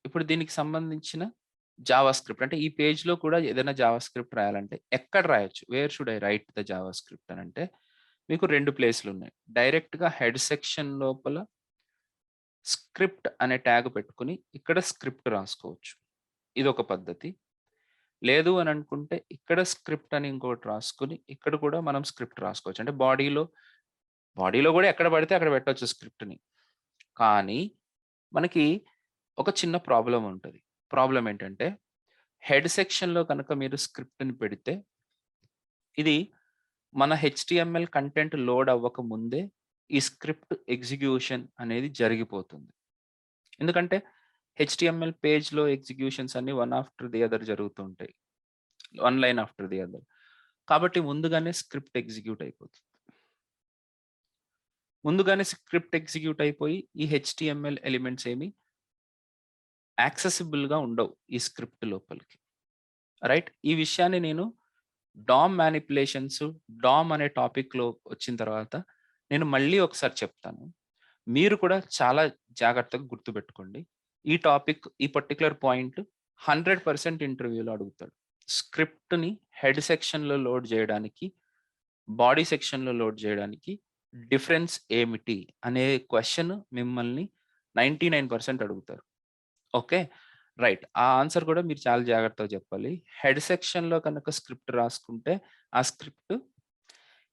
ఇప్పుడు దీనికి సంబంధించిన జావాస్క్రిప్ట్ అంటే ఈ పేజ్‌లో కూడా ఏదైనా జావాస్క్రిప్ట్ రాయాలంటే ఎక్కడ రాయొచ్చు? Wear should I right the JavaScript అనంటే మీకు 2 ప్లేస్‌లున్నాయి. డైరెక్ట్‌గా హెడ్ సెక్షన్ లోపల స్క్రిప్ట్ అనే ట్యాగ్ పెట్టుకొని ఇక్కడ స్క్రిప్ట్ రాసుకోవచ్చు. ఇదొక పద్ధతి. లేదు అని అనుకుంటే ఇక్కడ స్క్రిప్ట్ అని ఇంకోటి రాసుకొని ఇక్కడ కూడా మనం స్క్రిప్ట్ రాసుకోవచ్చు. అంటే బాడీలో కూడా ఎక్కడ పడితే అక్కడ పెట్టొచ్చు స్క్రిప్ట్‌ని. కానీ మనకి ఒక చిన్న ప్రాబ్లమ్ ఉంటది. ప్రాబ్లమ్ ఏంటంటే హెడ్ సెక్షన్‌లో కనుక మీరు స్క్రిప్ట్‌ని పెడితే ఇది మన హెచ్‌టీఎంఎల్ కంటెంట్ లోడ్ అవ్వక ముందే ఈ స్క్రిప్ట్ ఎగ్జిక్యూషన్ అనేది జరిగిపోతుంది. ఎందుకంటే హెచ్‌టీఎంఎల్ పేజ్‌లో ఎగ్జిక్యూషన్స్ అన్నీ వన్ ఆఫ్టర్ ది అదర్ జరుగుతుంటాయి. One line after the other. కాబట్టి ముందుగానే స్క్రిప్ట్ ఎగ్జిక్యూట్ అయిపోతుంది. ముందుగానే స్క్రిప్ట్ ఎగ్జిక్యూట్ అయిపోయి ఈ హెచ్‌టీఎంఎల్ ఎలిమెంట్స్ ఏమి యాక్సెసిబుల్‌గా ఉండవు ఈ స్క్రిప్ట్ లోపలికి. రైట్? ఈ విషయాన్ని నేను డామ్ మానిప్యులేషన్స్, డామ్ అనే టాపిక్‌లో వచ్చిన తర్వాత నేను మళ్ళీ ఒకసారి చెప్తాను. మీరు కూడా చాలా జాగ్రత్తగా గుర్తుపెట్టుకోండి. ఈ టాపిక్, ఈ పర్టిక్యులర్ పాయింట్ 100% ఇంటర్వ్యూలో అడుగుతాడు. స్క్రిప్ట్‌ని హెడ్ సెక్షన్‌లో లోడ్ జేయడానికి, బాడీ సెక్షన్‌లో లోడ్ జేయడానికి డిఫరెన్స్ ఏమిటి? అనే క్వెషన్ మిమ్మల్ని 99% అడుగుతారు. ఓకే. రైట్. ఆ ఆన్సర్ కూడా మీరు చాలా జాగ్రత్తగా చెప్పాలి. హెడ్ సెక్షన్‌లో కనుక స్క్రిప్ట్ రాసుకుంటే, ఆ script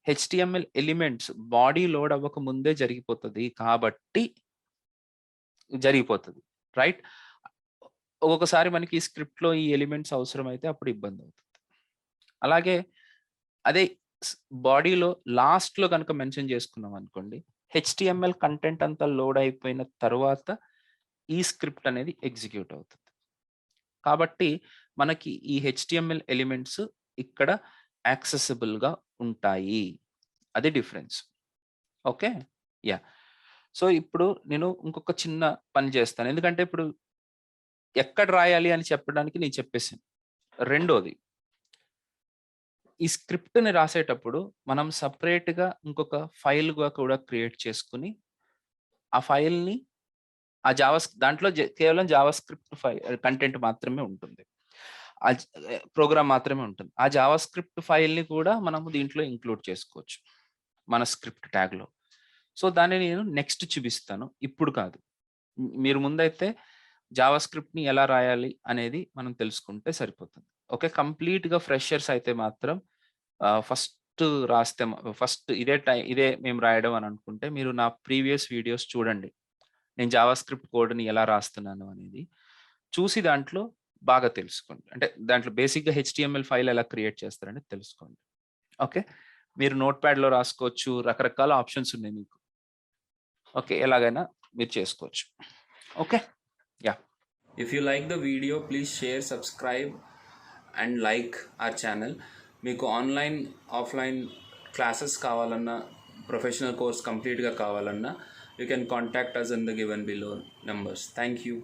HTML elements body load అవ్వక ముందే జరిగిపోతది. కాబట్టి జరిగిపోతది. రైట్? ఒక్కొక్కసారి మనకి ఈ స్క్రిప్ట్‌లో ఈ ఎలిమెంట్స్ అవసరమైతే అప్పుడు ఇబ్బందవుతుంది. అలాగే అదే స్ బాడీలో లాస్ట్‌లో గనుక మెన్షన్ చేసుకున్నాం అనుకోండి, హెచ్‌టీఎంఎల్ కంటెంట్ అంతా లోడ్ అయిపోయిన తరువాత ఈ స్క్రిప్ట్ అనేది ఎగ్జిక్యూట్ అవుతుంది. కాబట్టి మనకి ఈ హెచ్‌టీఎంఎల్ ఎలిమెంట్స్ ఇక్కడ యాక్సెసిబుల్‌గా ఉంటాయి. అది డిఫరెన్స్. ఓకే. యాహ్! సో, ఇప్పుడు నేను ఇంకొక చిన్న పని చేస్తాను. ఎందుకంటే ఇప్పుడు ఎక్కడ రాయాలి అని చెప్పడానికి నేను చెప్పేసాను. రెండోది ఈ స్క్రిప్ట్‌ని రాసేటప్పుడు మనం సెపరేట్‌గా ఇంకొక ఫైల్‌గా కూడా క్రియేట్ చేసుకొని, ఆ ఫైల్‌ని ఆ దాంట్లో కేవలం జావాస్క్రిప్ట్ కంటెంట్ మాత్రమే ఉంటుంది. ప్రోగ్రామ్ మాత్రమే ఉంటుంది. ఆ జావాస్క్రిప్ట్ ఫైల్‌ని కూడా మనము దీంట్లో ఇంక్లూడ్ చేసుకోవచ్చు. మన స్క్రిప్ట్ ట్యాగ్‌లో. సో, దాన్ని నేను నెక్స్ట్ చూపిస్తాను. ఇప్పుడు కాదు. మీరు ముందైతే జావాస్క్రిప్ట్‌ని ఎలా రాయాలి అనేది మనం తెలుసుకుంటే సరిపోతుంది. ఓకే. కంప్లీట్‌గా ఫ్రెషర్స్ అయితే మాత్రం ఫస్ట్ ఇదే మేము రాయడం అని అనుకుంటే మీరు నా ప్రీవియస్ వీడియోస్ చూడండి. నేను జావాస్క్రిప్ట్ కోడ్‌ని ఎలా రాస్తున్నాను అనేది. చూసి దాంట్లో బాగా తెలుసుకోండి. అంటే దాంట్లో బేసిక్‌గా హెచ్‌టీఎంఎల్ ఫైల్ ఎలా క్రియేట్ చేస్తారనేది తెలుసుకోండి. ఓకే. మీరు నోట్‌ప్యాడ్‌లో రాసుకోవచ్చు. రకరకాల ఆప్షన్స్ ఉన్నాయి మీకు. ఓకే. ఎలాగైనా మీరు చేసుకోవచ్చు. Okay. Yeah! If you like the video, please share, subscribe and like our channel. మీకు ఆన్లైన్ ఆఫ్లైన్ క్లాసెస్ కావాలన్నా ప్రొఫెషనల్ కోర్స్ కంప్లీట్గా కావాలన్నా you can contact us in the given below numbers. Thank you.